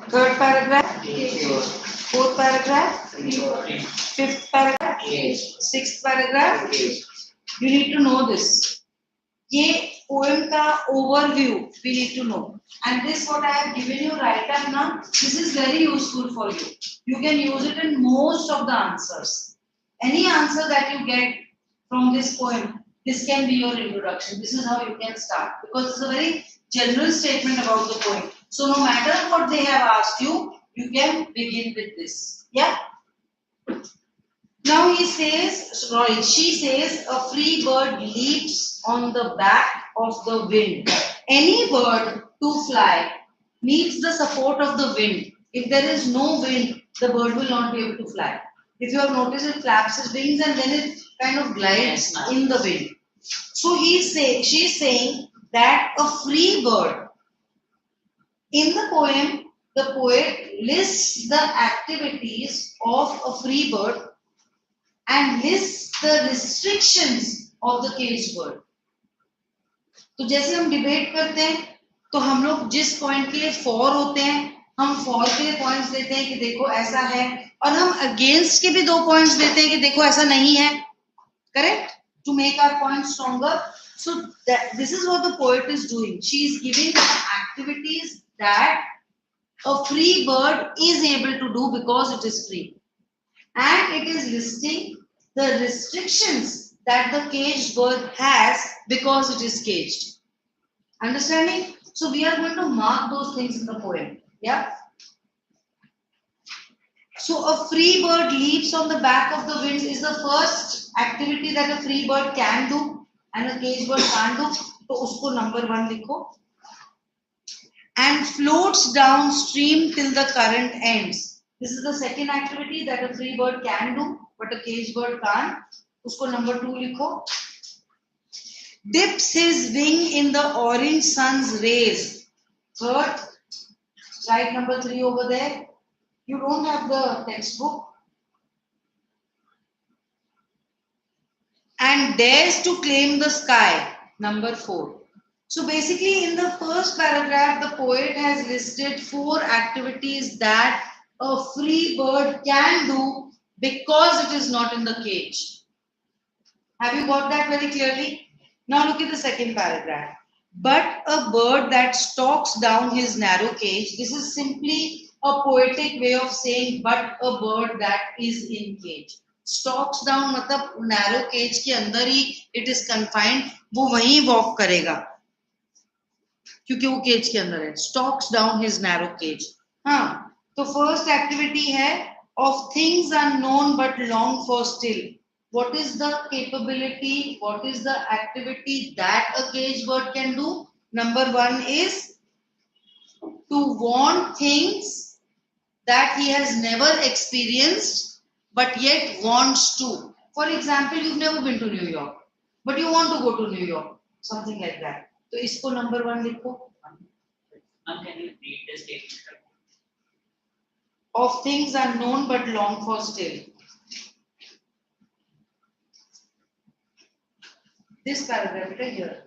Third paragraph, fourth paragraph, fifth paragraph, sixth paragraph. You need to know this. ये poem का overview we need to know. And this what I have given you right up now. This is very useful for you. You can use it in most of the answers. Any answer that you get from this poem, this can be your introduction. This is how you can start because it's a very general statement about the poem. So no matter what they have asked you, you can begin with this. Yeah. Now he says, she says, a free bird leaps on the back of the wind. Any bird to fly needs the support of the wind. If there is no wind, the bird will not be able to fly. If you have noticed, it flaps its wings and then it kind of glides in the wind. So she's saying that a free bird. In the poem, the poet lists the activities of a free bird and lists the restrictions of the caged bird. तो जैसे हम debate करते हैं तो हम लोग जिस point के लिए फॉर होते हैं हम फॉर के लिए पॉइंट्स देते हैं कि देखो ऐसा है और हम अगेंस्ट के भी 2 पॉइंट्स देते हैं कि देखो ऐसा नहीं है correct to make our point stronger so this is what the poet is doing. She is giving activities that a free bird is able to do because it is free. And it is listing the restrictions that the caged bird has because it is caged. Understanding? So we are going to mark those things in the poem. Yeah. So a free bird leaps on the back of the wind is the first activity that a free bird can do and a caged bird can't do. So usko number 1 likho. And floats downstream till the current ends. This is the second activity that a free bird can do, but a caged bird can't. Usko number 2 likho. Dips his wing in the orange sun's rays. Third, write number 3 over there. You don't have the textbook. And dares to claim the sky. Number 4. So basically in the first paragraph, the poet has listed 4 activities that a free bird can do because it is not in the cage. Have you got that very clearly? Now look at the second paragraph. But a bird that stalks down his narrow cage, this is simply a poetic way of saying but a bird that is in cage. Stalks down मतलब narrow cage के अंदर ही it is confined, वो वहीं walk करेगा क्योंकि वो cage के अंदर है. Stalks down his narrow cage. हाँ, तो first activity है of things unknown but long for still. What is the capability? What is the activity that a caged bird can do? Number 1 is to want things that he has never experienced but yet wants to. For example, you've never been to New York, but you want to go to New York. Something like that. तो इसको number 1 लिखो. Can you read the statement? Of things unknown but long for still. This paragraph right here.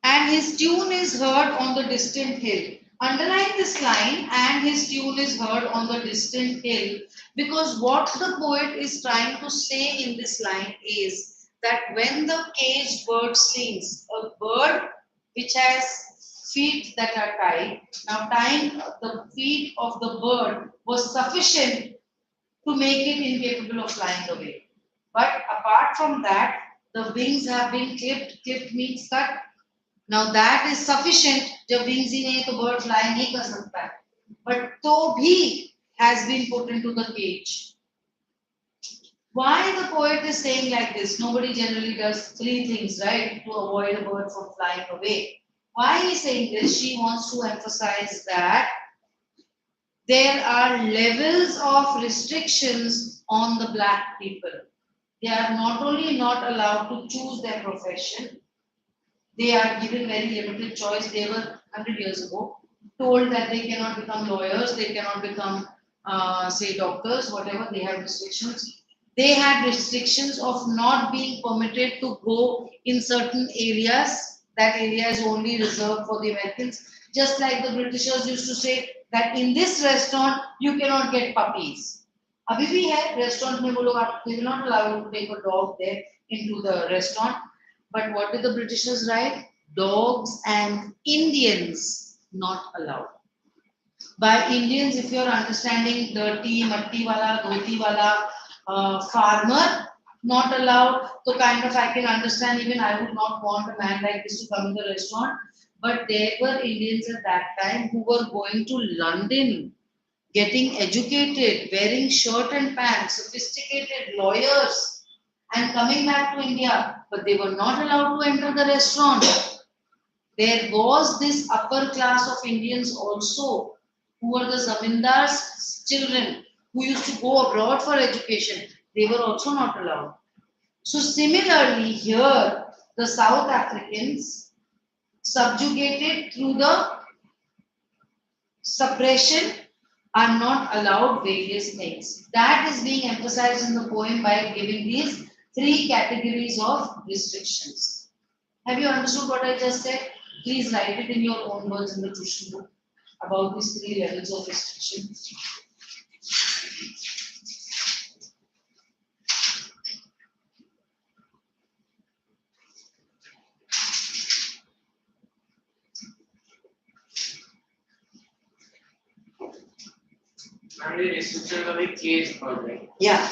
And his tune is heard on the distant hill. Underline this line, and his tune is heard on the distant hill, because what the poet is trying to say in this line is that when the caged bird sings, a bird which has feet that are tied, now tying the feet of the bird was sufficient to make it incapable of flying away. But apart from that, the wings have been clipped. Clipped means cut. Now that is sufficient. जब wings ही नहीं तो bird fly नहीं कर सकता है. But तो भी has been put into the cage. Why the poet is saying like this? Nobody generally does 3 things, right, to avoid a bird from flying away. Why he is saying this? She wants to emphasize that there are levels of restrictions on the black people. They are not only not allowed to choose their profession, they are given very limited choice. They were 100 years ago told that they cannot become lawyers, they cannot become, say, doctors, whatever. They have restrictions. They had restrictions of not being permitted to go in certain areas that area is only reserved for the Americans. Just like the Britishers used to say that in this restaurant you cannot get puppies. अभी भी है restaurant में वो लोग आप they will not allow you to take a dog there into the restaurant. But what did the Britishers write? Dogs and Indians not allowed. By Indians, if you're understanding dirty, matti wala, dhoti wala, farmer, not allowed. So kind of I can understand. Even I would not want a man like this to come in the restaurant. But there were Indians at that time who were going to London, getting educated, wearing shirt and pants, sophisticated lawyers, and coming back to India. But they were not allowed to enter the restaurant. There was this upper class of Indians also who were the zamindars' children who used to go abroad for education. They were also not allowed. So, similarly, here the South Africans, subjugated through the suppression, are not allowed various things. That is being emphasized in the poem by giving these three categories of restrictions. Have you understood what I just said? Please write it in your own words in the tuition book about these three levels of restriction. And the restriction of a case for right? Yeah.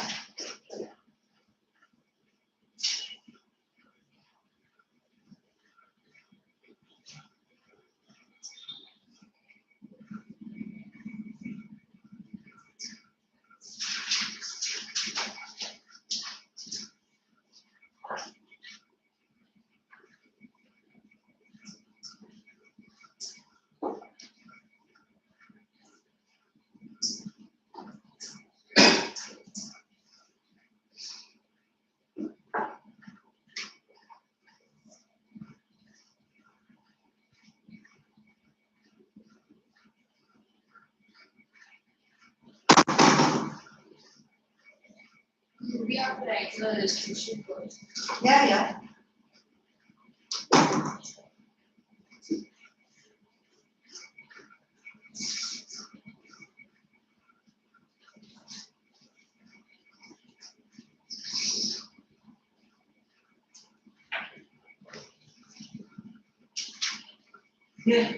We have to write the restriction first. Yeah, yeah. Yeah.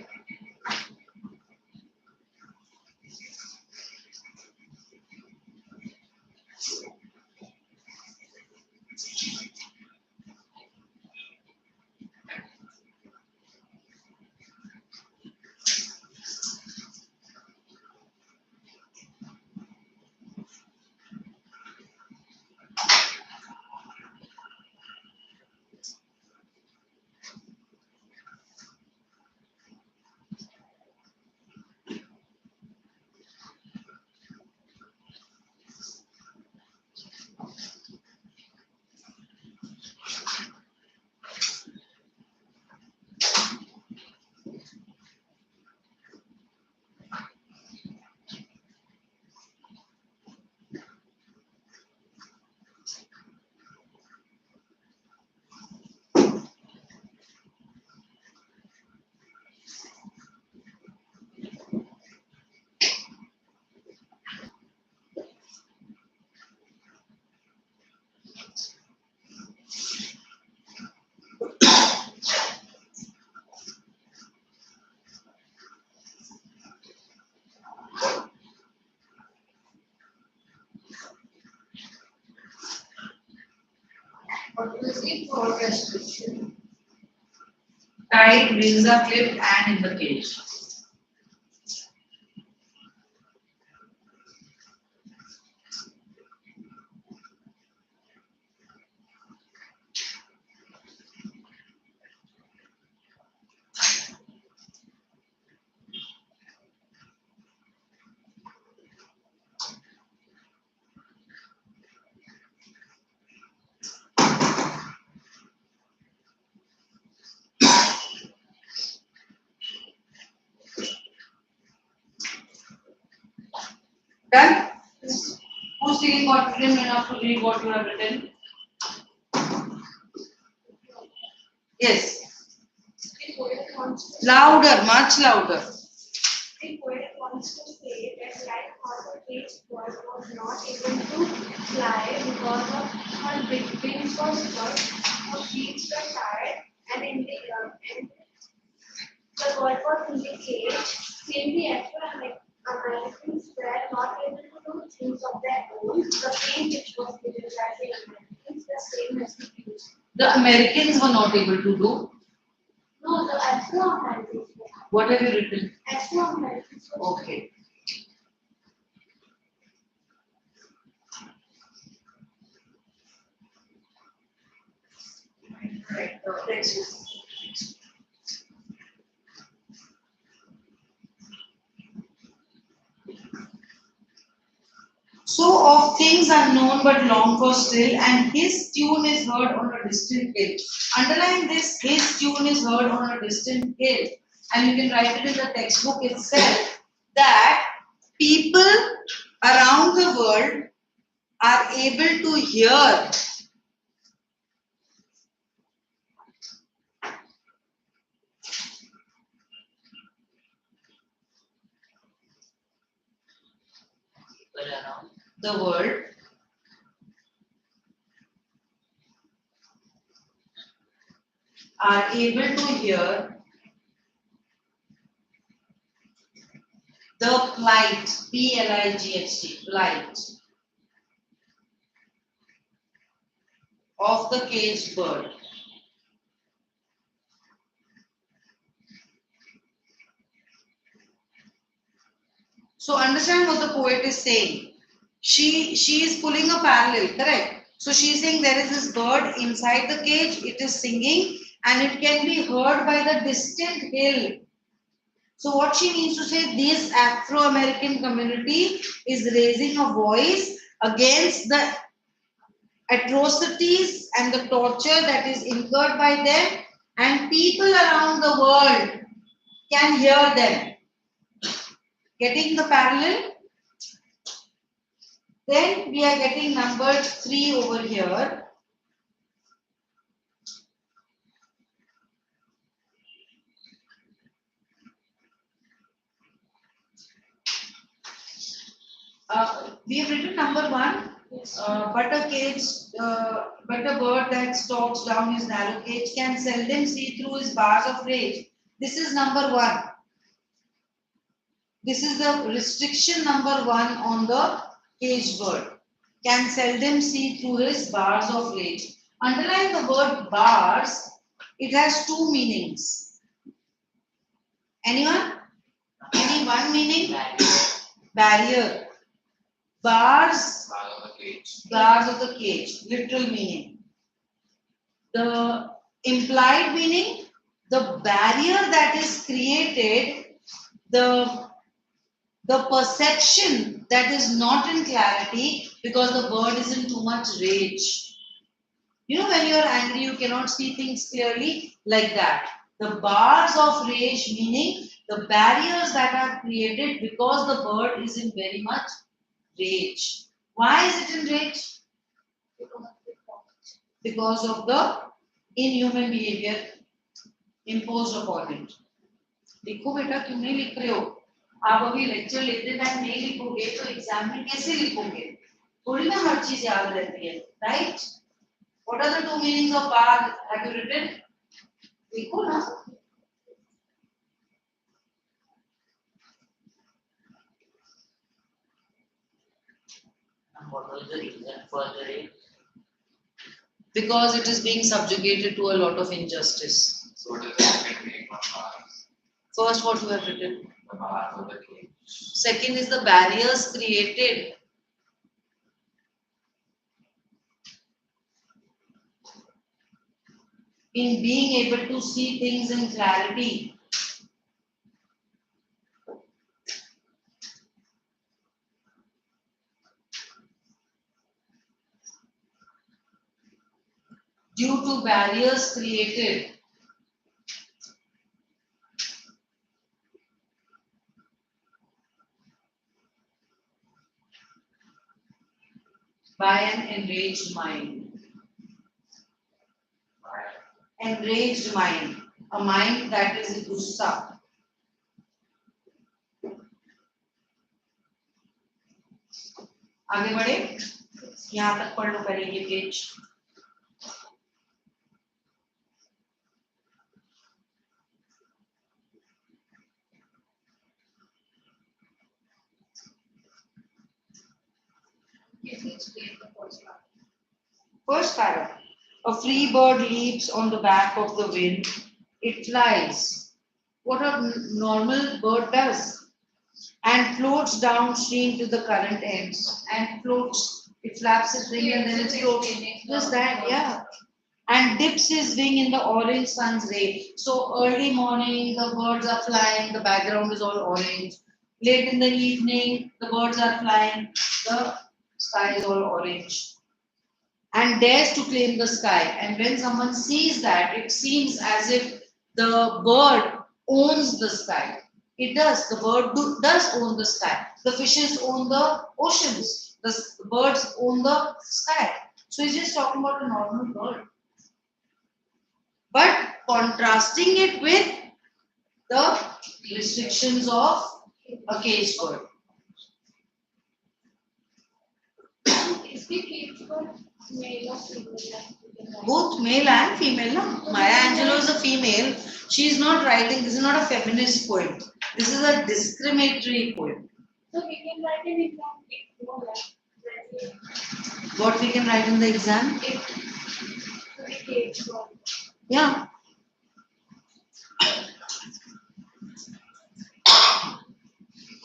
What was the third restriction? Tied, razor clip, and in the cage. Done? Who's feeling confident enough to read what you have written? Yes. Louder, much louder. The poet wants to say that like how the caged bird was not able to fly because of her big wings was short, her feet were tired, and and the bird was in the cage. Same the actual Americans were not able to do things of their own. The pain which was given by the Americans, the same as the people. The Americans were not able to do. No, the Afro-Americans. What have you written? Afro-Americans. Okay. Right. Next. So of things unknown but long for still, and his tune is heard on a distant hill. Underline this, his tune is heard on a distant hill. And you can write it in the textbook itself that people around the world are able to hear the world are able to hear the plight, P-L-I-G-H-T, plight of the caged bird. So understand what the poet is saying. She is pulling a parallel, correct? So she is saying there is this bird inside the cage, it is singing and it can be heard by the distant hill. So what she means to say, this Afro-American community is raising a voice against the atrocities and the torture that is incurred by them, and people around the world can hear them. Getting the parallel? Then we are getting number 3 over here. We have written number 1. But a bird that stalks down his narrow cage can seldom see through his bars of rage. This is number 1. This is the restriction number 1 on the caged bird. Can seldom see through his bars of rage. Underline the word bars. It has 2 meanings. Anyone? Any one meaning? Barrier. Bars. Bars of the cage. Literal meaning. The implied meaning, the barrier that is created, the perception that is not in clarity because the bird is in too much rage. You know, when you are angry, you cannot see things clearly like that. The bars of rage meaning the barriers that are created because the bird is in very much rage. Why is it in rage? Because of the inhuman behavior imposed upon it. देखो बेटा क्यों नहीं लिख रहे हो? आप अभी lecture लेते टाइम नहीं लिखोगे तो एग्जाम में कैसे लिखोगे? थोड़ी ना हर चीज याद रहती है, right? What are the 2 meanings of bar? Have you written? देखो ना. And what was the reason for the rage? Because it is being subjugated to a lot of injustice. So what is the second meaning of bars? First, what you have written? The bars of the cage. Second is the barriers created. In being able to see things in clarity. Due to barriers created by an enraged mind. Enraged mind. a mind that is गुस्सा. आगे बढ़े, यहाँ तक पढ़ लो पहले ये page. First paragraph. A free bird leaps on the back of the wind. It flies. What a normal bird does. And floats downstream to the current ends. And floats. It flaps its wing and then it floats. Just that, yeah. And dips his wing in the orange sun's ray. So early morning, the birds are flying. The background is all orange. Late in the evening, the birds are flying. The sky is all orange. And dares to claim the sky. And when someone sees that, it seems as if the bird owns the sky. It does. The bird does own the sky. The fishes own the oceans. The birds own the sky. So he's just talking about a normal bird. But contrasting it with the restrictions of a caged bird. Is the caged bird male or female? Both male and female. No? Maya Angelou is a female. She is not writing, this is not a feminist poem. This is a discriminatory poem. So we can write an exam if no less. What we can write in the exam? If the caged bird. Yeah.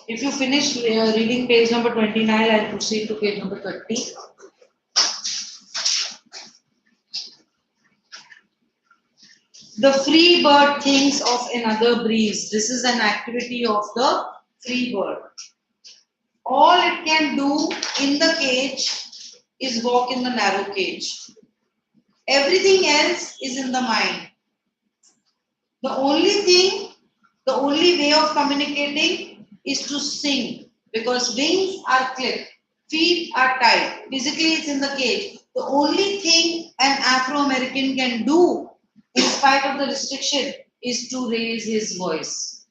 If you finish reading page number 29, I'll proceed to page number 30. The free bird thinks of another breeze. This is an activity of the free bird. All it can do in the cage is walk in the narrow cage. Everything else is in the mind. The only way of communicating is to sing, because wings are clipped, feet are tied. Physically, it's in the cage. The only thing an Afro-American can do, in spite of the restriction, is to raise his voice.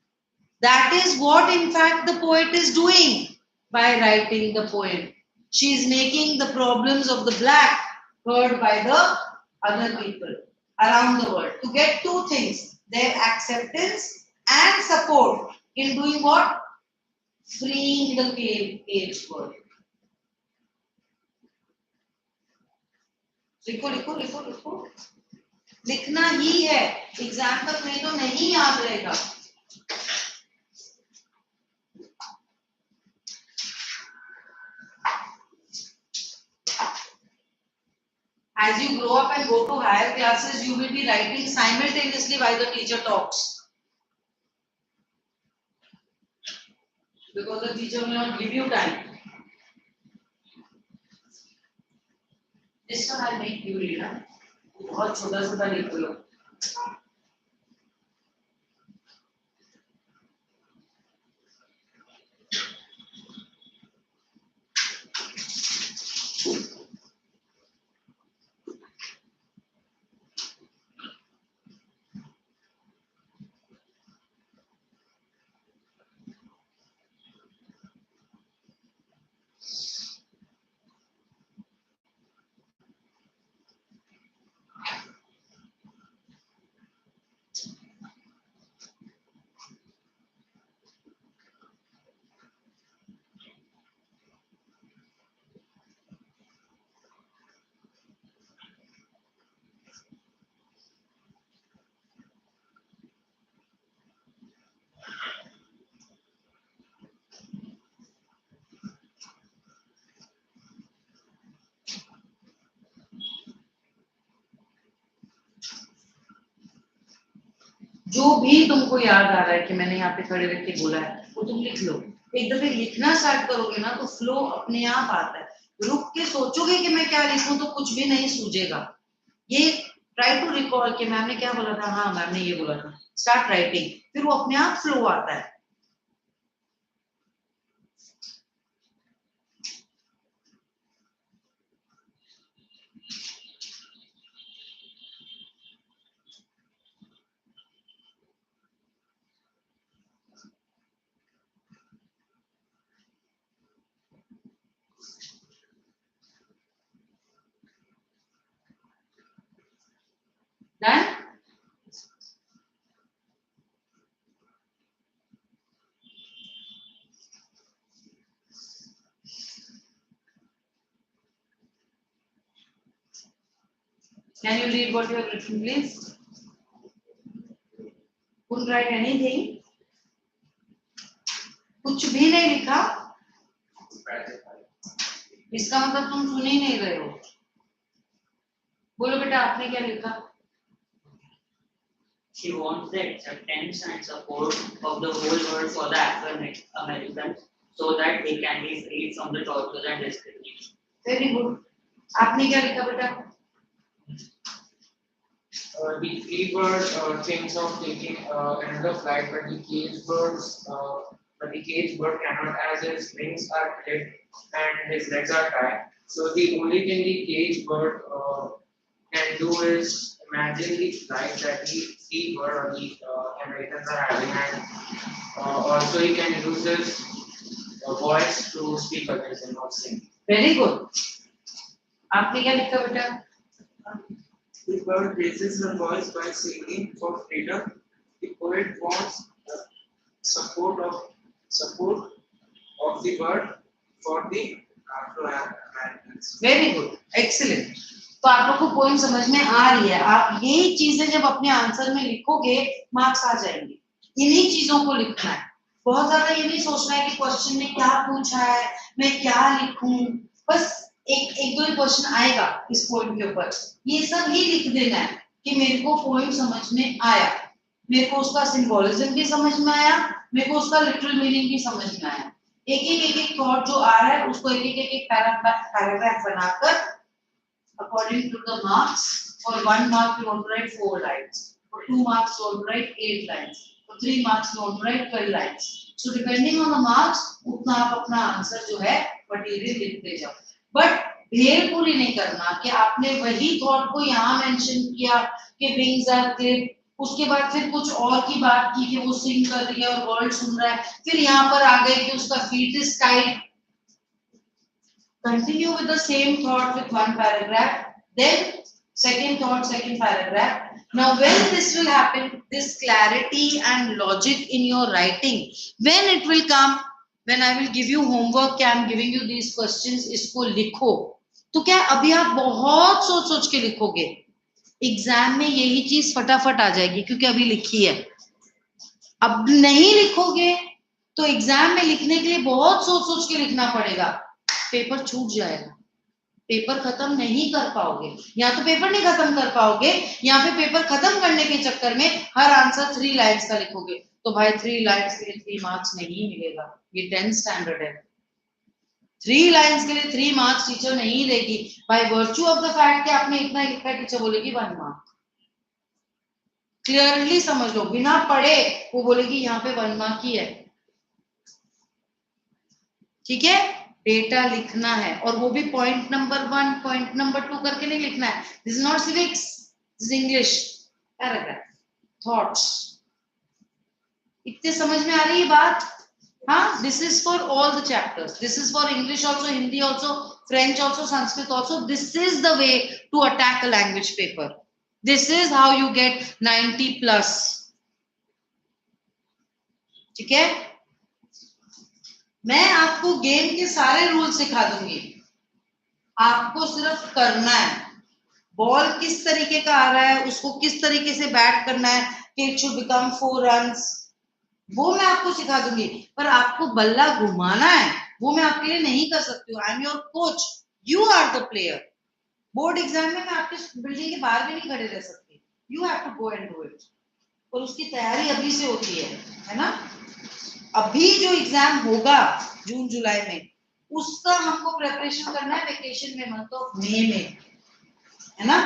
That is what, in fact, the poet is doing by writing the poem. She is making the problems of the black heard by the other people around the world to get two things: their acceptance and support in doing what? Freeing the caged world. लिखो लिखो लिखो लिखो, लिखना ही है, exam तक नहीं तो नहीं याद रहेगा. As you grow up and go to higher classes, you will be writing simultaneously while the teacher talks. Because the teacher will not give you time. This one I'll make you read. बहुत छोटा छोटा लिख लो. जो भी तुमको याद आ रहा है कि मैंने यहाँ पे खड़े रख के बोला है, वो तुम लिख लो. एक दफे लिखना स्टार्ट करोगे ना तो फ्लो अपने आप आता है. रुक के सोचोगे कि मैं क्या लिखूं तो कुछ भी नहीं सूझेगा. ये ट्राई टू रिकॉल कि मैम ने क्या बोला था. हाँ, मैम ने ये बोला था. स्टार्ट राइटिंग, फिर वो अपने आप फ्लो आता है. Can you read what you have written, please? Couldn't write anything. कुछ भी नहीं लिखा. इसका मतलब तुम सुन ही नहीं रहे हो. बोलो बेटा, आपने क्या लिखा? She wants the acceptance and support of the whole world for the Afro-Americans so that they can be freed from the torture and discrimination. Very good. आपने क्या लिखा बेटा? The free bird thinks of taking another flight, but the caged bird cannot, as his wings are clipped and his legs are tied. So the only thing the caged bird can do is imagine the flight that the free bird or the Americans are having, and also he can use his voice to speak against them or sing. Very good. आपने क्या लिखा बेटा? The bird raises her voice by singing for freedom. The poet wants support of the bird for the Afro-Americans. Very good. Excellent. तो आप लोग को poem समझ में आ रही है. आप यही चीजें जब अपने आंसर में लिखोगे, मार्क्स आ जाएंगे. इन्हीं चीजों को लिखना है. बहुत ज्यादा ये नहीं सोचना है कि क्वेश्चन में क्या पूछा है, मैं क्या लिखूं. बस एक दो क्वेश्चन आएगा इस पोएम के ऊपर, ये सब ही लिख देना है कि मेरे को पोएम समझ में आया, मेरे को उसका सिंबोलिज्म भी समझ में आया, मेरे को उसका लिटरल मीनिंग भी समझ में आया. एक थॉट जो आ रहा है उसको एक पैराग्राफ बनाकर according to the marks. For 1 mark you want to write 4 lines, for 2 marks you want to write 8 lines, for 3 marks you want to write 12 lines. So depending on the marks उतना आप अपना answer जो है material लिखते जाओ. But ढेर पूरी नहीं करना कि आपने वही थॉट को यहाँ मेंशन किया कि विंग्स आर क्लिप, उसके बाद फिर कुछ और की बात की कि वो सिंग कर रही है और वर्ड सुन रहा है, फिर यहाँ पर आ गए कि उसका feet is tight. Continue with the same thought with 1 paragraph, then second thought, second paragraph. Now when this will happen, this clarity and logic in your writing, when it will come, when I will give you homework, I am giving you these questions, इसको लिखो. तो क्या अभी आप बहुत सोच के लिखोगे, एग्जाम में यही चीज फटाफट आ जाएगी क्योंकि अभी लिखी है. अब नहीं लिखोगे तो एग्जाम में लिखने के लिए बहुत सोच के लिखना पड़ेगा, पेपर छूट जाएगा, पेपर खत्म नहीं कर पाओगे. या तो पेपर नहीं खत्म कर पाओगे, या फिर पेपर खत्म करने के चक्कर में हर आंसर 3 लाइन्स का लिखोगे. तो भाई 3 लाइन्स के लिए 3 मार्क्स नहीं मिलेगा, ये 10th स्टैंडर्ड है. 3 लाइन्स के लिए 3 मार्क्स टीचर नहीं देगी. By virtue of the fact कि आपने इतना लिखा, टीचर बोलेगी 1 मार्क. क्लियरली समझ लो, बिना पढ़े वो बोलेगी यहाँ पे 1 मार्क ही है. ठीक है, डेटा लिखना है और वो भी पॉइंट नंबर 1, पॉइंट नंबर 2 करके नहीं लिखना है. This is not civics, this is English. Paragraph, thoughts. इतने समझ में आ रही है बात? हाँ, this is for all the chapters. This is for English also, Hindi also, French also, Sanskrit also. This is the way to attack a language paper. This is how you get 90+. ठीक है? मैं आपको game के सारे rule सिखा दूंगी, आपको सिर्फ करना है. बॉल किस तरीके का आ रहा है, उसको किस तरीके से बैट करना है कि इट शुड बिकम 4 runs, वो मैं आपको सिखा दूंगी. पर आपको बल्ला घुमाना है वो मैं आपके लिए नहीं कर सकती हूँ. I am your coach, you are the player. Board exam में मैं आपके बिल्डिंग के बाहर भी नहीं खड़े रह सकती. You have to go and do it. और उसकी तैयारी अभी से होती है ना. अभी जो एग्जाम होगा जून जुलाई में, उसका हमको प्रिपरेशन करना है वेकेशन में, मंथ ऑफ मे में, है ना.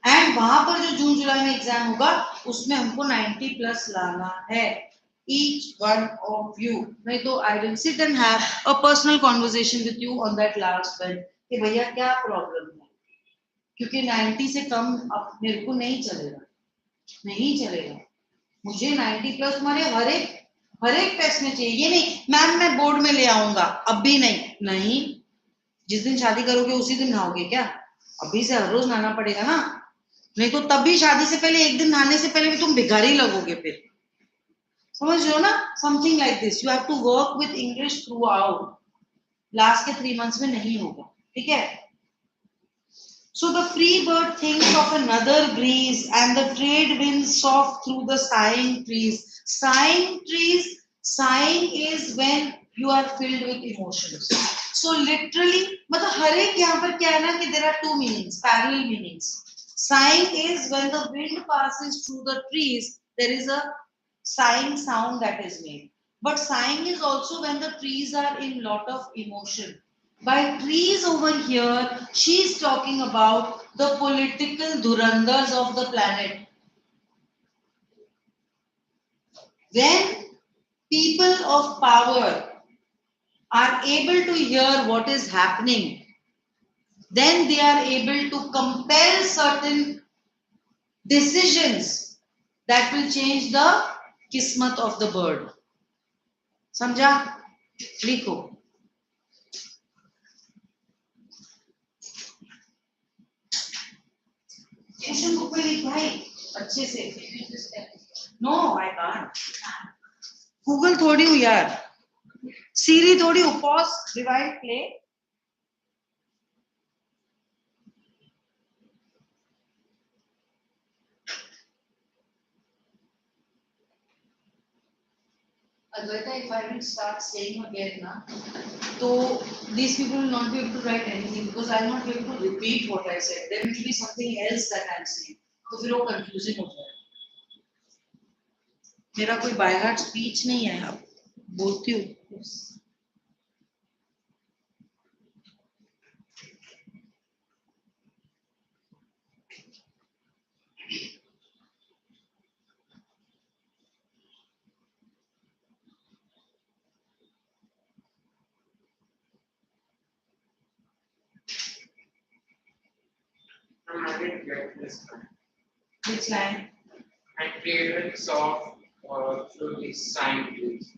एंड वहां पर जो जून जुलाई में एग्जाम होगा उसमें हमको 90+ लाना है, each one of you. नहीं तो I will sit and have a personal conversation with you on that last bench कि भैया क्या प्रॉब्लम है, क्योंकि 90 से कम अब मेरे को नहीं चलेगा, नहीं चलेगा. मुझे 90+ तुम्हारे हर एक टेस्ट में चाहिए. ये नहीं मैम मैं बोर्ड में ले आऊंगा, अभी नहीं. जिस दिन शादी करोगे उसी दिन नहाओगे क्या? अभी से हर रोज नहाना पड़ेगा ना. नहीं तो तब भी शादी से पहले एक दिन नहाने से पहले भी तुम भिखारी लगोगे. फिर समझ लो ना, something like this. You have to work with English throughout. Last के 3 months में नहीं होगा. ठीक है. So the free bird thinks of another breeze, and the trade winds soft through the sighing trees. Sighing trees, sighing is when you are filled with emotions. So literally, मतलब हर एक यहाँ पर क्या है ना कि there are two meanings, parallel meanings. Sighing is when the wind passes through the trees, there is a sighing sound that is made. But sighing is also when the trees are in lot of emotion. By trees over here, she is talking about the political dhurandhars of the planet. When people of power are able to hear what is happening, then they are able to compel certain decisions that will change the kismat of the bird. समझा? लिखो. Question book में लिख भाई अच्छे से. No I can't. Google थोड़ी हूँ यार. सीरी थोड़ी हूँ. Pause, rewind, play. Advaita, if I will start saying again, na, so these people will not be able to write anything because I will not be able to repeat what I said. There will be something else that I am saying. तो फिर वो confusing हो जाए. मेरा कोई by heart speech नहीं है. अब बोलती हूँ. I didn't get this line. Which line? And trade soft through the sign trees.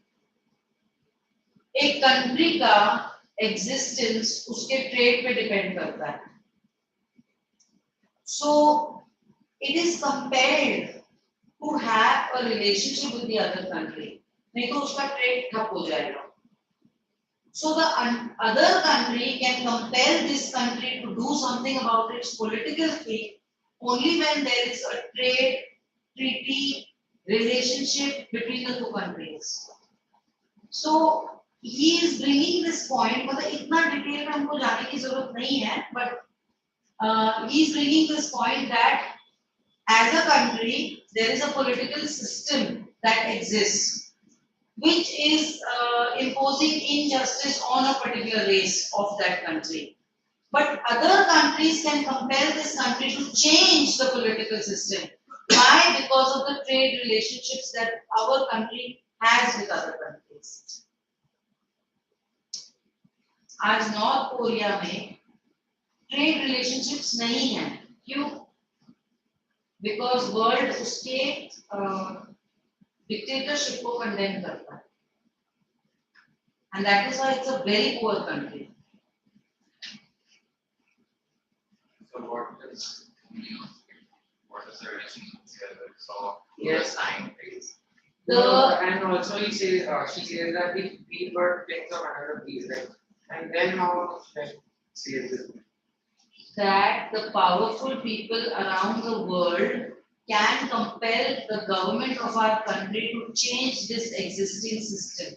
एक कंट्री का एग्जिस्टेंस उसके ट्रेड पे डिपेंड करता है. So it is compelled to have a relationship with the other country. नहीं तो उसका ट्रेड ठप हो जाएगा. So the other country can compel this country to do something about its political fate only when there is a trade treaty relationship between the two countries. So he is bringing this point. मतलब इतना detail में हमको जाने की जरूरत नहीं है, but he is bringing this point that as a country there is a political system that exists which is imposing injustice on a particular race of that country. But other countries can compel this country to change the political system. Why? Because of the trade relationships that our country has with other countries. आज north Korea में trade relationships नहीं है. क्यों? Because world उसके dictatorship को condemn करता है. And that is why it's a very poor country. So what is the relationship together? So Yes. sign trees. And also she says that the free bird thinks of another piece, right? And then how she says this. That the powerful people around the world can compel the government of our country to change this existing system.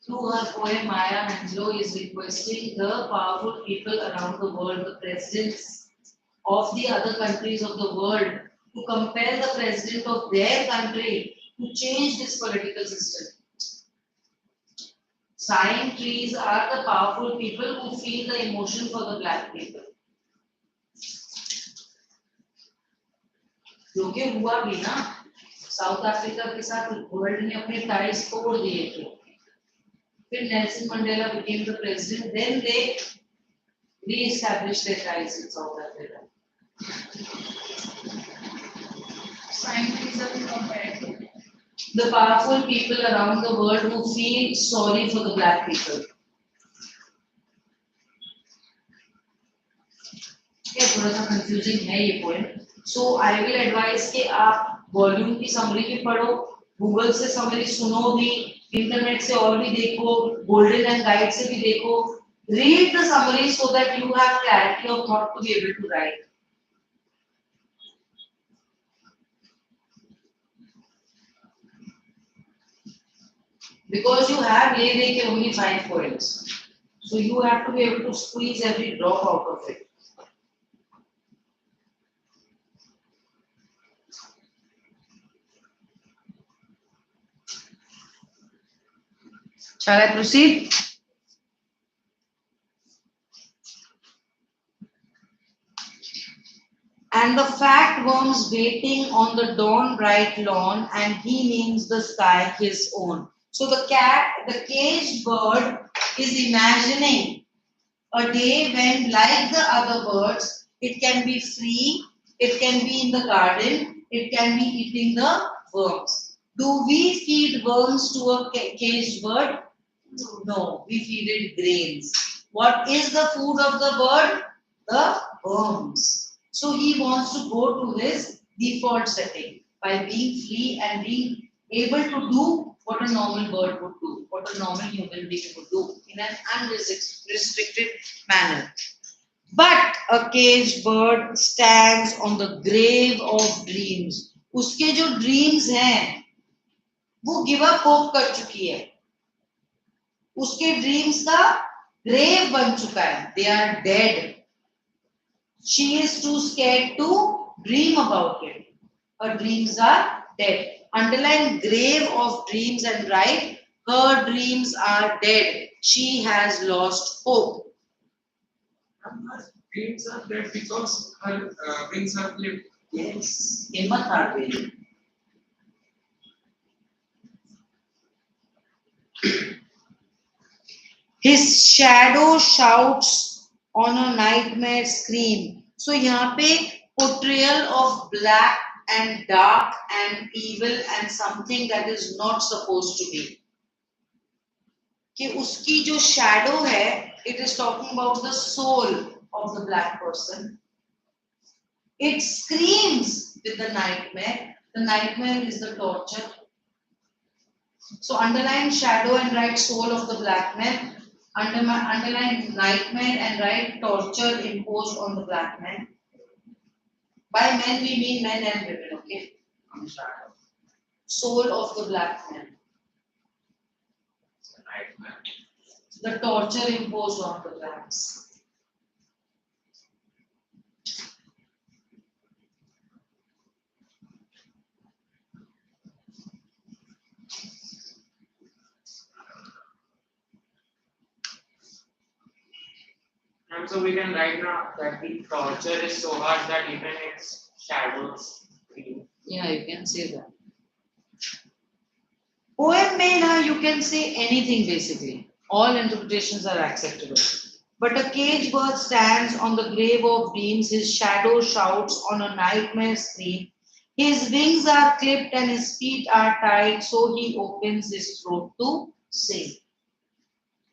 Through her poem, Maya Angelou is requesting the powerful people around the world, the presidents of the other countries of the world, to compel the president of their country to change this political system. Sighing trees are the powerful people who feel the emotion for the black people. जो कि हुआ भी ना, south Africa के साथ world ने अपने ties तोड़ दिए थे. फिर Nelson Mandela became the president, then they re-established their ties in South Africa. Scientists are compared. The powerful people around the world who feel sorry for the black people. ये थोड़ा सा confusing है ये poem. So I will advise कि आप volume की summary भी पढ़ो, गूगल से समरी सुनो भी, इंटरनेट से और भी देखो, गोल्डन एंड गाइड से भी देखो, Read the summary so that you have clarity of thought to be able to write. Because you have ले only 5 points. So you have to be able to squeeze every drop out of it. Shall I proceed? And the fat worm's waiting on the dawn bright lawn, and he names the sky his own. So the caged bird, is imagining a day when, like the other birds, it can be free, it can be in the garden, it can be eating the worms. Do we feed worms to a caged bird? No, we feed it grains. What is the food of the bird? The worms. So he wants to go to his default setting by being free and being able to do what a normal bird would do, what a normal human being would do in an unrestricted manner. But a caged bird stands on the grave of dreams. उसके जो dreams हैं, वो give up hope कर चुकी है. उसके dreams का grave बन चुका है. They are dead. She is too scared to dream about it. Her dreams are dead. Underline grave of dreams and write her dreams are dead. She has lost hope. Dreams are dead because her wings are clipped. Yes, हिम्मत हार गई. His shadow shouts on a nightmare scream. So यहाँ पे portrayal of black and dark and evil and something that is not supposed to be. कि उसकी जो shadow है, it is talking about the soul of the black person. It screams with the nightmare. The nightmare is the torture. So underline shadow and write soul of the black man. Underline nightmare and write torture imposed on the black man. By men we mean men and women, okay? Soul of the black man. It's a nightmare. The torture imposed on the blacks. And so we can write now that the torture is so hard that even its shadows scream. Yeah, you can say that. Poem mein na, you can say anything basically. All interpretations are acceptable. But a caged bird stands on the grave of dreams, his shadow shouts on a nightmare scream. His wings are clipped and his feet are tied, so he opens his throat to sing.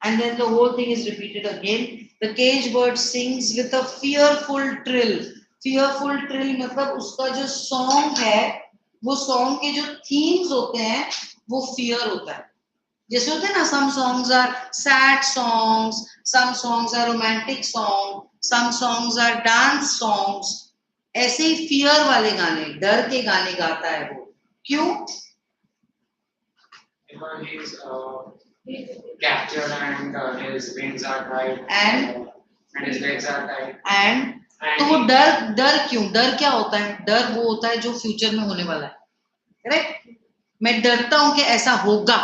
And then the whole thing is repeated again. The caged bird sings with a fearful trill. Fearful trill मतलब उसका जो song है, वो song के जो themes होते हैं, वो fear होता है. जैसे होते हैं ना, some songs are sad songs, some songs are romantic songs, some songs are dance songs. ऐसे ही fear वाले गाने, डर के गाने गाता है वो. क्यों? Because he is captured and his wings are tied and his legs are tied. And तो वो डर क्यों? डर क्या होता है? डर वो होता है जो फ्यूचर में होने वाला है. करेक्ट? मैं डरता हूं कि ऐसा होगा.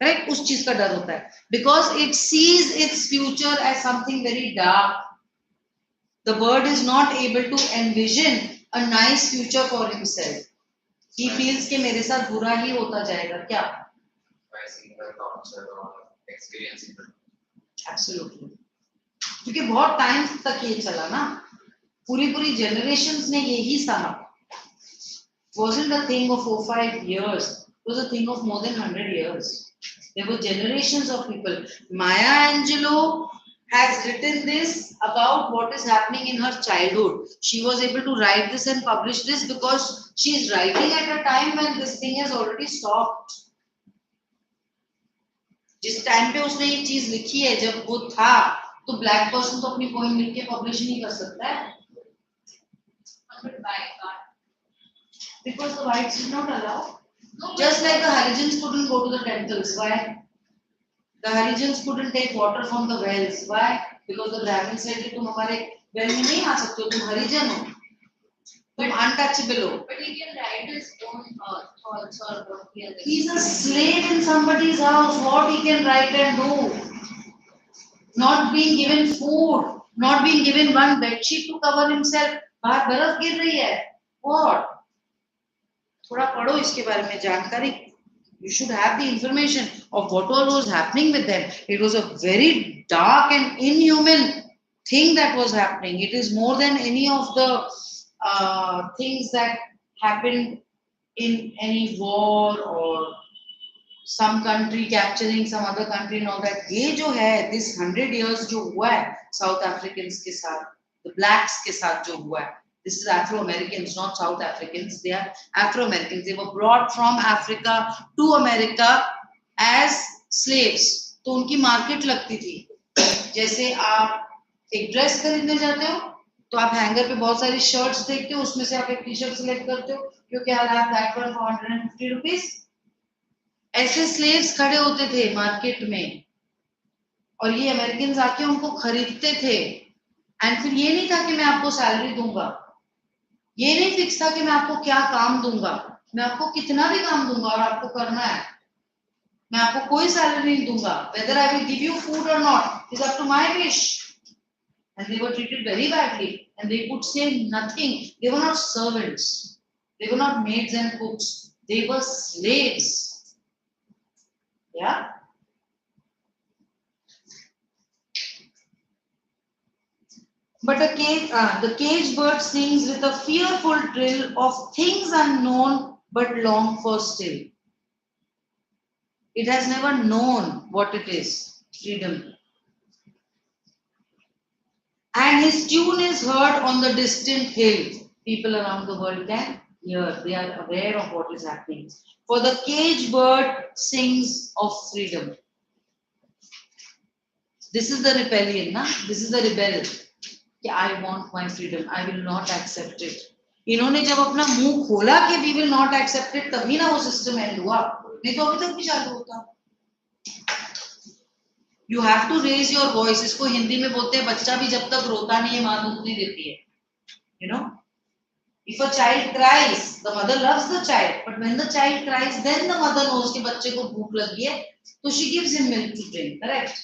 करेक्ट? उस चीज का डर होता है. Because it sees its future as something very dark. The bird is not able to envision a nice future for himself. He feels कि मेरे साथ बुरा ही होता जाएगा. क्या? By seeing the torture or experiencing it. Absolutely. क्योंकि बहुत time तक ये चला ना, पूरी generations ने यही सहा. Wasn't a thing of 4-5 years. It was a thing of more than 100 years. There were generations of people. Maya Angelou has written this about what is happening in her childhood. She was able to write this and publish this because she is writing at a time when this thing has already stopped. जिस time पे उसने ये चीज लिखी है, जब वो था, तो ब्लैक पर्सन तो अपनी पोएम लिख के पब्लिश नहीं कर सकता है, because the whites did not allow. Just like the Harijans couldn't go to the temples. Why? The Harijans couldn't take water from the wells. Why? Because the Brahmins said कि तुम हमारे well में नहीं आ सकते हो, तुम हरिजन हो, तुम untouchable हो. But he can write his own thoughts or what he has. He's a slave in somebody's house. What he can write and do? Not being given food, not being given one bedsheet to cover himself. बाहर बर्फ गिर रही है. What? थोड़ा पढ़ो इसके बारे में जानकारी. You should have the information of what all was happening with them. It was a very dark and inhuman thing that was happening. It is more than any of the things that happened in any war or some country capturing some other country and all that. ये जो है, this 100 years जो हुआ है South Africans के साथ, the blacks के साथ जो हुआ है, this is Afro-Americans, not South Africans. They are Afro-Americans. They were brought from Africa to America as slaves. तो उनकी मार्केट लगती थी. जैसे आप एक ड्रेस खरीदने जाते हो, तो आप हैंगर पे बहुत सारी शर्ट्स देखते हो, उसमें से आप एक टी शर्ट सिलेक्ट करते हो, क्योंकि I'll have that one for 150 rupees. ऐसे स्लेव्स खड़े होते थे मार्केट में, और ये अमेरिकन आके उनको खरीदते थे. एंड फिर ये नहीं था कि मैं आपको सैलरी दूंगा, ये नहीं फिक्स था कि मैं आपको क्या काम दूंगा, मैं आपको कितना भी काम दूंगा और आपको करना है, मैं आपको कोई सैलरी नहीं दूंगा. whether I will give you food or not is up to my wish. And they were treated very badly, and they could say nothing. They were not servants, they were not maids and cooks, they were slaves. Yeah. But the caged bird sings with a fearful trill of things unknown but long for still. It has never known what it is, freedom. And his tune is heard on the distant hill. People around the world can hear, they are aware of what is happening. For the caged bird sings of freedom. This is the rebellion, na? This is the rebel. I want my freedom. I will not accept it. इन्होंने जब अपना मुंह खोला कि we will not accept it, तभी ना वो system and हुआ, नहीं तो अभी तक भी चालू होता. You have to raise your voice. इसको हिंदी में बोलते हैं, बच्चा भी जब तक रोता नहीं है माँ दूध नहीं देती है. You know, if a child cries, the mother loves the child, but when the child cries, then the mother knows कि बच्चे को भूख लगी है, तो she gives him milk to drink. Correct?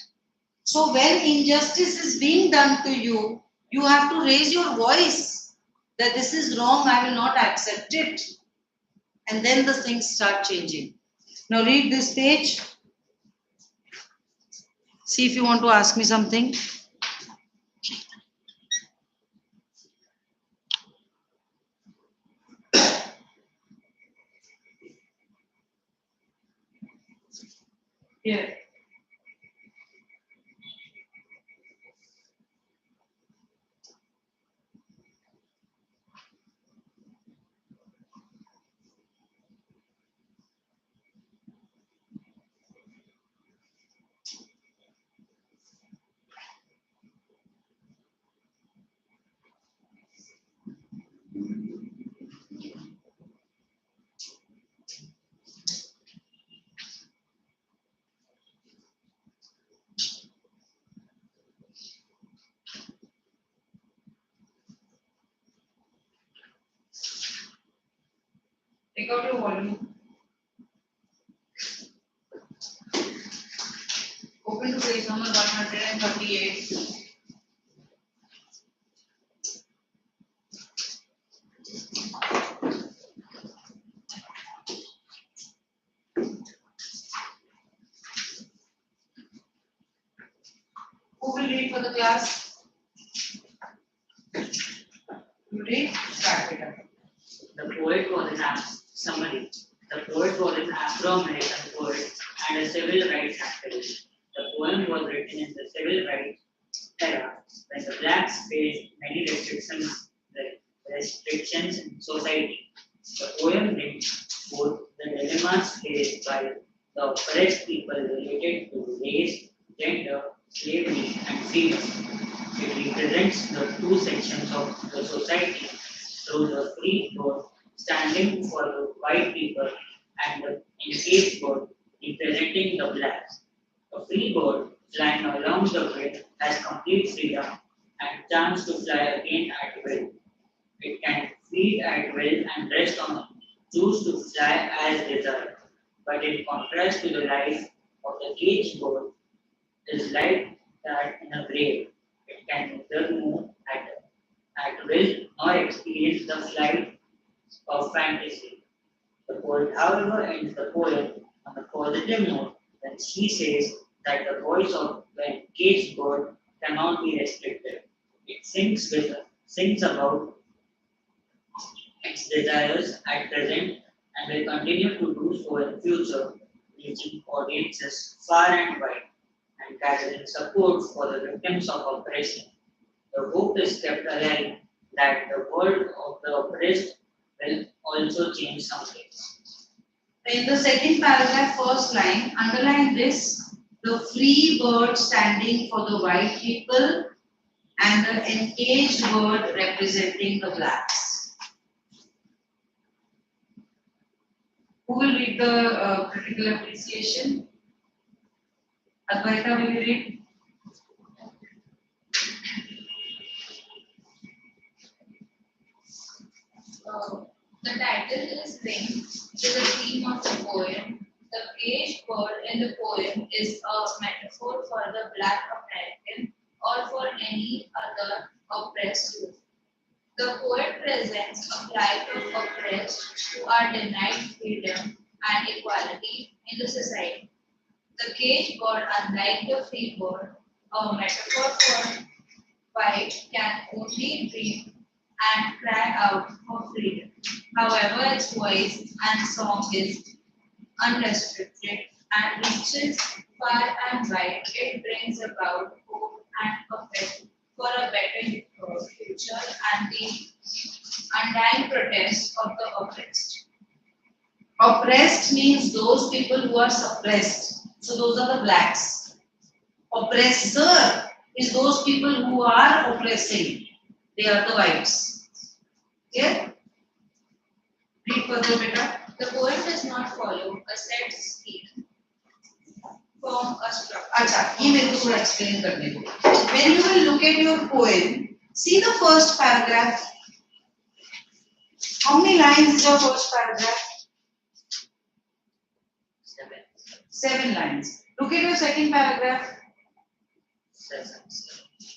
So when injustice is being done to you, you have to raise your voice that this is wrong, I will not accept it. And then the things start changing. Now read this page. See if you want to ask me something. Here. Take out your volume. Open to page number 138. Who will read for the class? You read? Start it up. The poet was an summary. The poet was an Afro-American poet and a civil rights activist. The poem was written in the civil rights era when the blacks faced many restrictions in society. The poem brings both the dilemmas faced by the oppressed people related to race, gender, slavery, and freedom. It represents the two sections of the society through the free bird standing for the white people and the encaged bird representing the blacks. A free bird flying along the grid has complete freedom and chance to fly again at will. It can feed at will and rest on choose to fly as desired. But in contrast to the life of the caged bird, is like that in a grave. It can neither move at will nor experience the flight of fantasy. The poet, however, ends the poem on a positive note when she says that the voice of the encaged bird cannot be restricted. It sings about its desires at present and will continue to do so in future, reaching audiences far and wide and gathering support for the victims of oppression. The hope is kept alive that the world of the oppressed will also change someday. In the second paragraph, first line, underline this: the free bird standing for the white people and the encaged bird representing the blacks. Who will read the critical appreciation? Advaita, will you read? The title is linked to the theme of the poem. The caged bird in the poem is a metaphor for the Black American or for any other oppressed group. The poet presents a plight of oppressed who are denied freedom and equality in the society. The caged bird, unlike the free bird, a metaphor for white, can only dream and cry out for freedom. However, its voice and song is unrestricted and reaches far and wide. It brings about hope and hope for a better future and the undying protest of the oppressed. Oppressed means those people who are suppressed. So those are the blacks. Oppressor is those people who are oppressing. They are the whites. Yeah? Read further, beta. The poem does not follow a set scheme, form a structure. अच्छा, ये मेरे को थोड़ा explain करने दो. When you will look at your poem, see the first paragraph. How many lines is your first paragraph? 7, 7 lines. Look at your second paragraph. 7,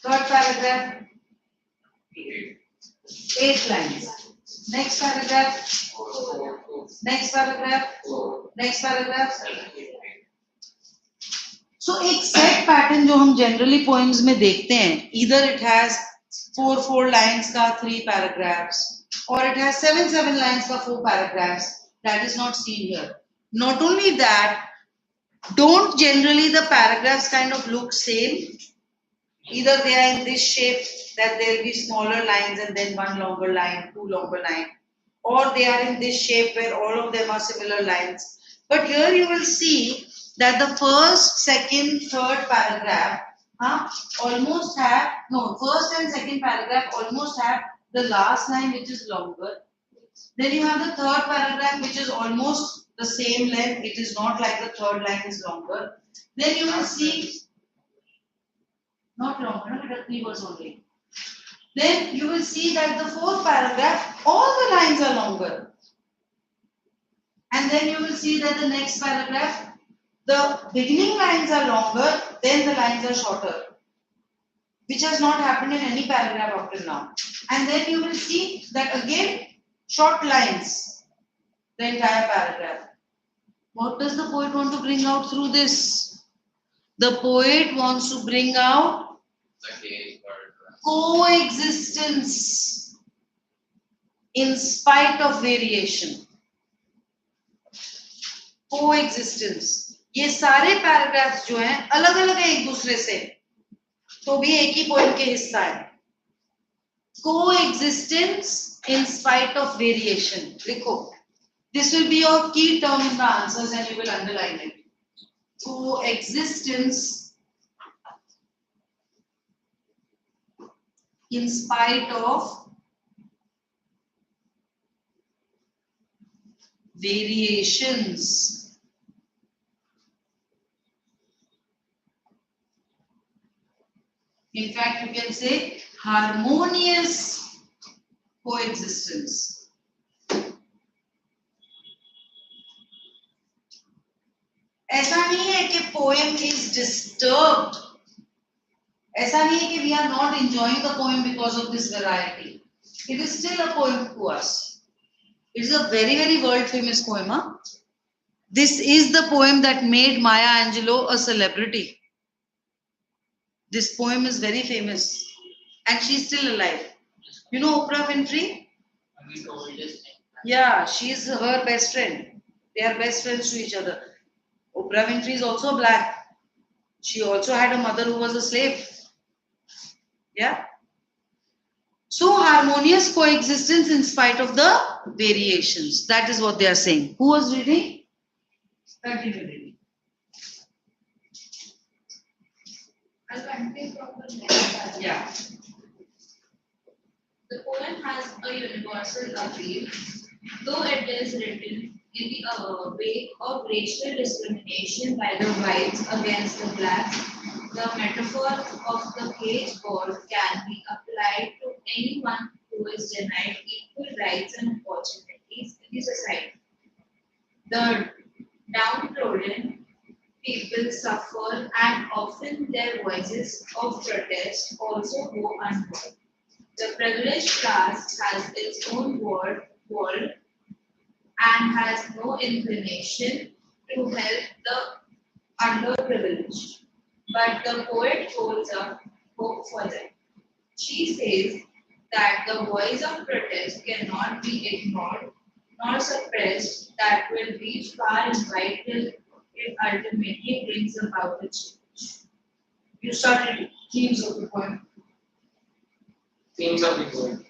Third paragraph. 8, 8 lines. Next paragraph. Next paragraph. Next paragraph. So एक set pattern जो हम generally poems में देखते हैं, either it has 4 lines का 3 paragraphs, or it has 7 lines का 4 paragraphs. That is not seen here. Not only that, don't generally the paragraphs kind of look same. Either they are in this shape that there will be smaller lines and then 1 longer line, 2 longer line, or they are in this shape where all of them are similar lines. But here you will see that the first, second, third paragraph almost have, no, first and second paragraph almost have the last line which is longer. Then you have the third paragraph which is almost the same length. It is not like the third line is longer. Then you will see, not longer, no, but 3 words only. Then you will see that the fourth paragraph, all the lines are longer. And then you will see that the next paragraph, the beginning lines are longer, then the lines are shorter, which has not happened in any paragraph up till now. And then you will see that again, short lines, the entire paragraph. What does the poet want to bring out through this? The poet wants to bring out coexistence in spite of variation. Coexistence. ये सारे paragraphs जो हैं अलग अलग हैं एक दूसरे से, तो भी एक ही पोएम के हिस्सा है. Coexistence in spite of variation. लिखो. This will be your key term in the answers and you will underline it. coexistence in spite of variations. In fact, you can say harmonious coexistence. ऐसा नहीं है कि poem is disturbed. ऐसा नहीं है कि we are not enjoying the poem because of this variety. It is still a poem to us. It is a very, very world famous poem. Huh? This is the poem that made Maya Angelou a celebrity. This poem is very famous and she's still alive. You know Oprah Winfrey? We told this thing. Yeah, she's her best friend. They are best friends to each other. Oprah Winfrey is also black. She also had a mother who was a slave. Yeah. So harmonious coexistence in spite of the variations. That is what they are saying. Who was reading? Continue reading. I'll continue from the next paragraph. Yeah. The poem has a universal appeal, though it is written in the wake of racial discrimination by the whites against the blacks. The metaphor of the cage bird can be applied to anyone who is denied equal rights and opportunities in the society. The downtrodden people suffer, and often their voices of protest also go unheard. The privileged class has its own world and has no inclination to help the underprivileged. But the poet holds up hope for them. She says that the voice of protest cannot be ignored nor suppressed, that will reach far and wide till it ultimately brings about a change. You started themes of the poem. Themes of the poem.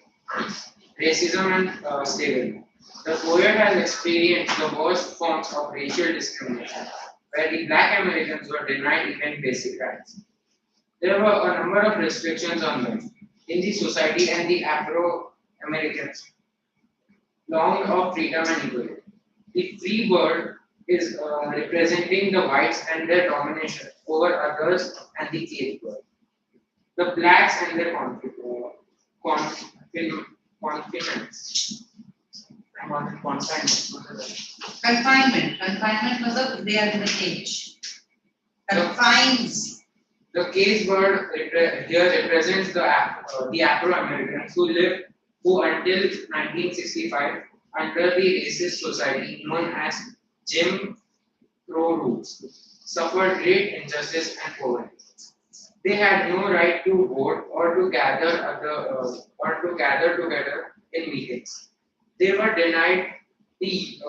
Racism and slavery. The poet has experienced the worst forms of racial discrimination, where the black Americans were denied even basic rights. There were a number of restrictions on them in the society, and the Afro-Americans longed of freedom and equality. The free bird is representing the whites and their domination over others, and the cage bird. The blacks and their confinements. Confinement. Confinement means they are in the cage. Confines. The cage bird here represents the Afro-Americans who until 1965 under the racist society known as Jim Crow rules suffered great injustice and poverty. They had no right to vote or to gather together in meetings. They were denied the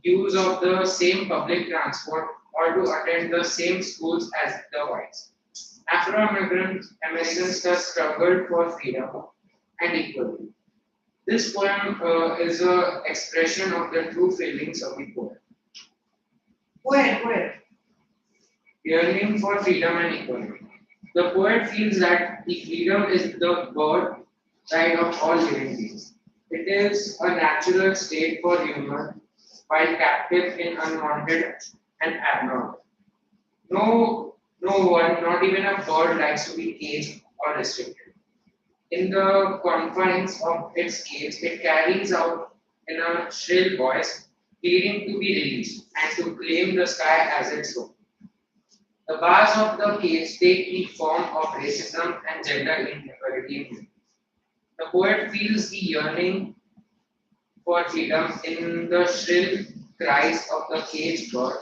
use of the same public transport or to attend the same schools as the whites. Afro-Americans thus struggled for freedom and equality. This poem is an expression of the true feelings of the poet. Where? Yearning for freedom and equality. The poet feels that the freedom is the birthright of all living beings. It is a natural state for human while captive in unwanted and abnormal. No one, not even a bird, likes to be caged or restricted. In the confines of its cage, it carries out in a shrill voice, pleading to be released and to claim the sky as its own. The bars of the cage take the form of racism and gender inequality. The poet feels the yearning for freedom in the shrill cries of the caged bird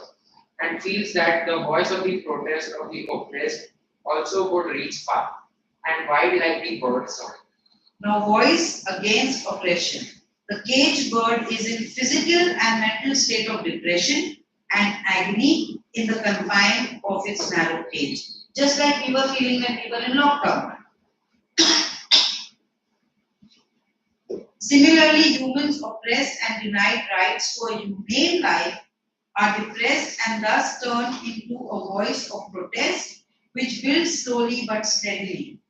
and feels that the voice of the protest of the oppressed also could reach far and wide like the bird's song. Now, voice against oppression. The caged bird is in physical and mental state of depression and agony in the confine of its narrow cage, just like we were feeling when we were in lockdown. Similarly, humans oppressed and denied rights to a humane life are depressed and thus turn into a voice of protest which builds slowly but steadily.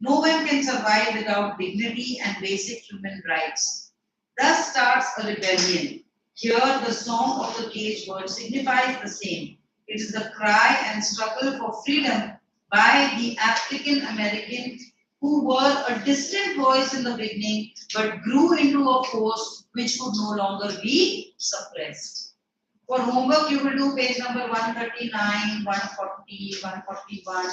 No one can survive without dignity and basic human rights. Thus starts a rebellion. Here, the song of the caged bird signifies the same. It is the cry and struggle for freedom by the African American who were a distant voice in the beginning but grew into a force which could no longer be suppressed. For homework, you will do page number 139, 140, 141.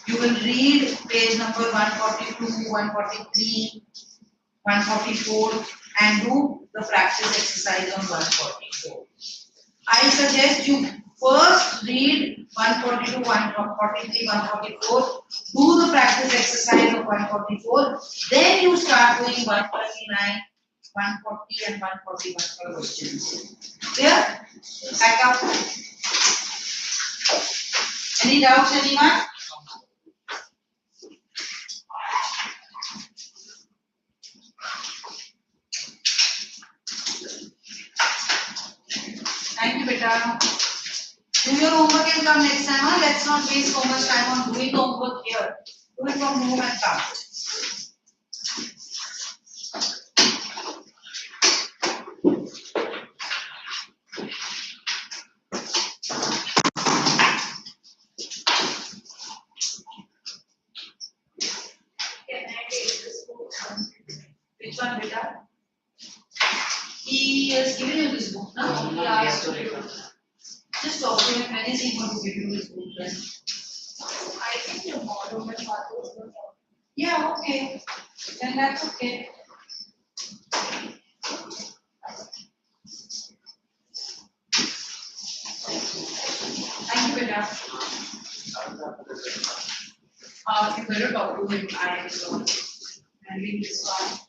You will read page number 142, 143, 144 and do the practice exercise on 144. I suggest you first read 142, 143, 144, do the practice exercise of 144, then you start doing 139, 140 and 141 for questions. Clear? Back up. Any doubts, anyone? Thank you, beta. Do your homework and come next time. Huh? Let's not waste so much time on doing the homework here. Do it from home and come. Can I take this book? Which one, beta? He has given you this book, now. He asked you. Just talk to him. When is he going to give you this book then? I think tomorrow my father is going to talk. Yeah, okay. Then that's okay. Thank you, beta. You better talk to him. I am handling this one.